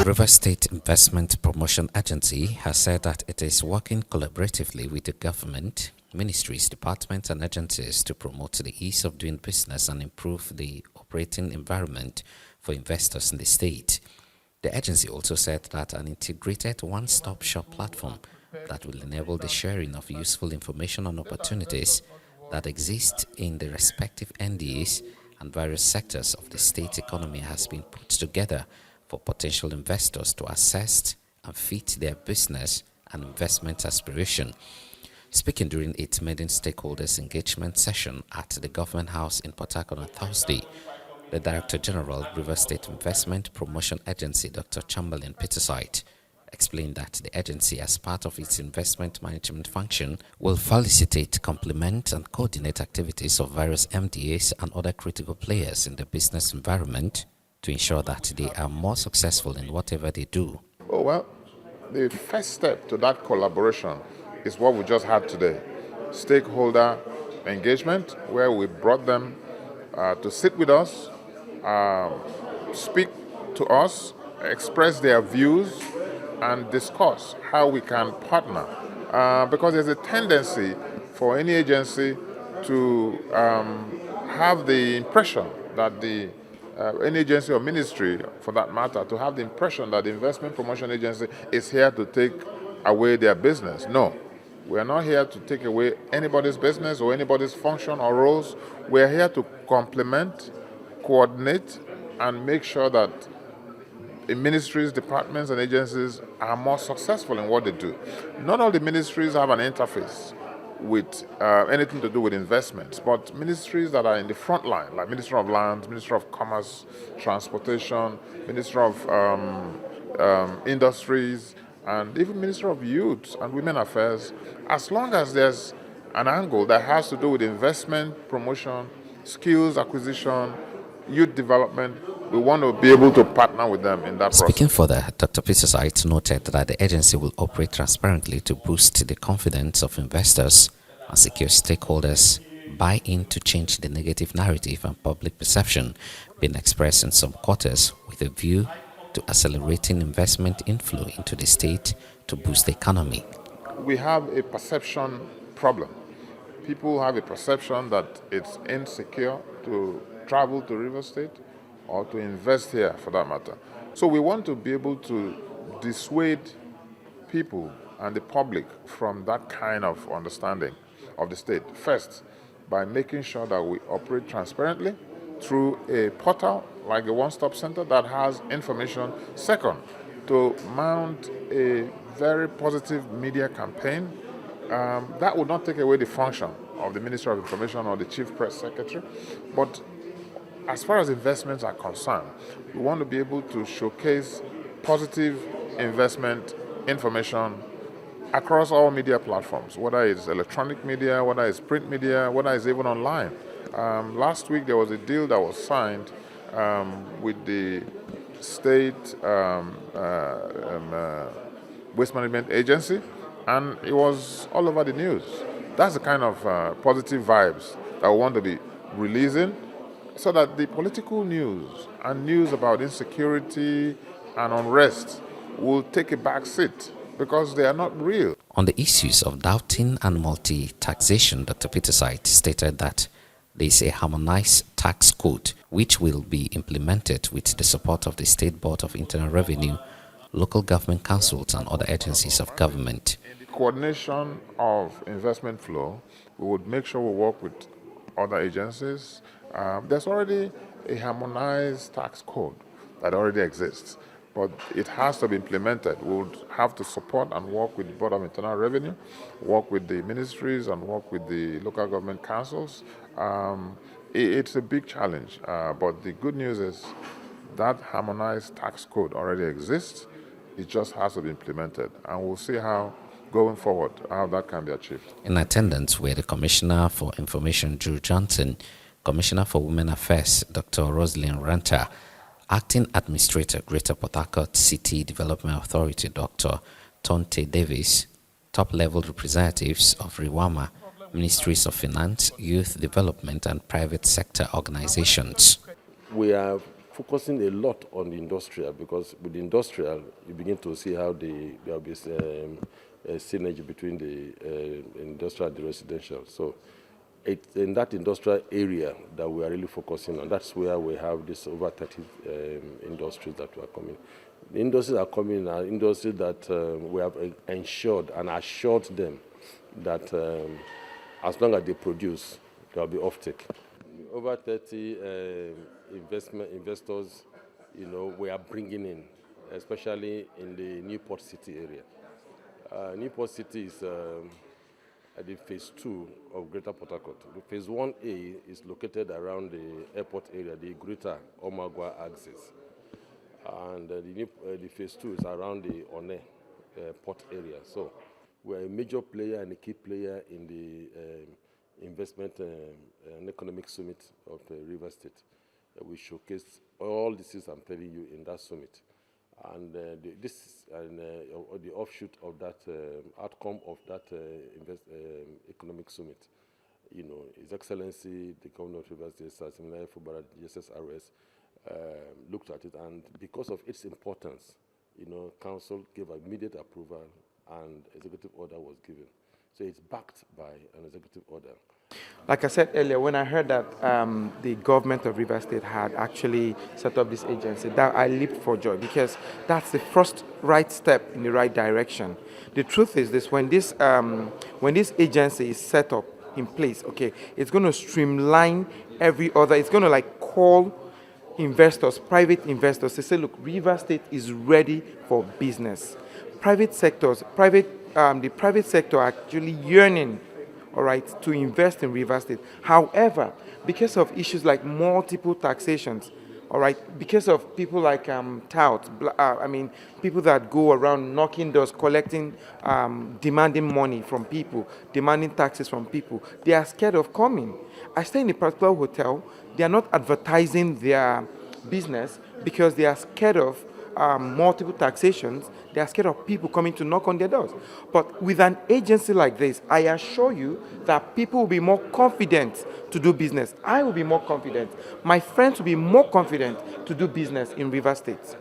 River State Investment Promotion Agency has said that it is working collaboratively with the government, ministries, departments and agencies to promote the ease of doing business and improve the operating environment for investors in the state. The agency also said that an integrated one-stop shop platform that will enable the sharing of useful information on opportunities that exist in the respective NDAs and various sectors of the state economy has been put together for potential investors to assess and fit their business and investment aspiration. Speaking during its maiden stakeholders engagement session at the Government House in Port Harcourt on Thursday, the Director General, River State Investment Promotion Agency, Dr. Chamberlain Petersite, explained that the agency, as part of its investment management function, will facilitate, complement and coordinate activities of various MDAs and other critical players in the business environment to ensure that they are more successful in whatever they do. Oh, well, the first step to that collaboration is what we just had today. Stakeholder engagement, where we brought them to sit with us, speak to us, express their views, and discuss how we can partner. Because there's a tendency for any agency to have the impression that any agency or ministry, for that matter, to have the impression that the investment promotion agency is here to take away their business. No, we are not here to take away anybody's business or anybody's function or roles. We are here to complement, coordinate, and make sure that the ministries, departments, and agencies are more successful in what they do. Not all the ministries have an interface with anything to do with investments, but ministries that are in the front line, like Ministry of Lands, Ministry of Commerce, Transportation, Ministry of Industries, and even Ministry of Youth and Women Affairs, as long as there's an angle that has to do with investment, promotion, skills acquisition, youth development, we want to be able to partner with them in that process. Speaking further, Dr. Petersite noted that the agency will operate transparently to boost the confidence of investors and secure stakeholders buy-in to change the negative narrative and public perception being expressed in some quarters, with a view to accelerating investment inflow into the state to boost the economy. We have a perception problem. People have a perception that it's insecure to travel to River State or to invest here, for that matter. So we want to be able to dissuade people and the public from that kind of understanding of the state. First, by making sure that we operate transparently through a portal like a one-stop center that has information. Second, to mount a very positive media campaign that would not take away the function of the Minister of Information or the Chief Press Secretary, but as far as investments are concerned, we want to be able to showcase positive investment information across all media platforms, whether it's electronic media, whether it's print media, whether it's even online. Last week there was a deal that was signed with the State Waste Management Agency, and it was all over the news. That's the kind of positive vibes that we want to be releasing, so that the political news and news about insecurity and unrest will take a back seat because they are not real. On the issues of doubting and multi-taxation, Dr. Petersite stated that there is a harmonized tax code which will be implemented with the support of the State Board of Internal Revenue, local government councils and other agencies of government. In the coordination of investment flow, we would make sure we work with other agencies. There's already a harmonized tax code that already exists, but it has to be implemented. We would have to support and work with the Board of Internal Revenue, work with the ministries, and work with the local government councils. It's a big challenge, but the good news is that harmonized tax code already exists. It just has to be implemented, and we'll see how, going forward, how that can be achieved. In attendance were the Commissioner for Information, Drew Johnson, Commissioner for Women Affairs, Dr. Rosalyn Ranta, Acting Administrator, Greater Port Harcourt City Development Authority, Dr. Tonte Davis, top-level representatives of RIWAMA, Ministries of Finance, Youth Development, and private sector organizations. We have focusing a lot on the industrial, because with the industrial, you begin to see how there will be a synergy between the industrial and the residential. So it's in that industrial area that we are really focusing on. That's where we have this over 30 industries that are coming. The industries are coming are industries that we have ensured and assured them that as long as they produce, there will be offtake. Over 30 investors, we are bringing in, especially in the Newport City area. Newport City is at the phase 2 of Greater Port Harcourt. The phase 1A is located around the airport area, the Greater Omagua axis. And the phase 2 is around the One port area. So we're a major player and a key player in the investment and economic summit of River State. We showcase all this is I'm telling you in that summit. And the offshoot of that outcome of that economic summit, His Excellency, the Governor of River State, Sir Fubara, GSSRS, looked at it, and because of its importance, Council gave immediate approval, and executive order was given. So it's backed by an executive order. Like I said earlier, when I heard that the government of River State had actually set up this agency, that I leaped for joy, because that's the first right step in the right direction. The truth is this: when this agency is set up in place, okay, it's going to streamline every other. It's going to like call investors, private investors, to say, look, River State is ready for business. Private sectors, the private sector are actually yearning, all right, to invest in River State. However, because of issues like multiple taxations, all right, because of people like touts, people that go around knocking doors, collecting, demanding money from people, demanding taxes from people, they are scared of coming. I stay in a particular hotel. They are not advertising their business because they are scared of multiple taxations. They are scared of people coming to knock on their doors. But with an agency like this, I assure you that people will be more confident to do business. I will be more confident. My friends will be more confident to do business in River State.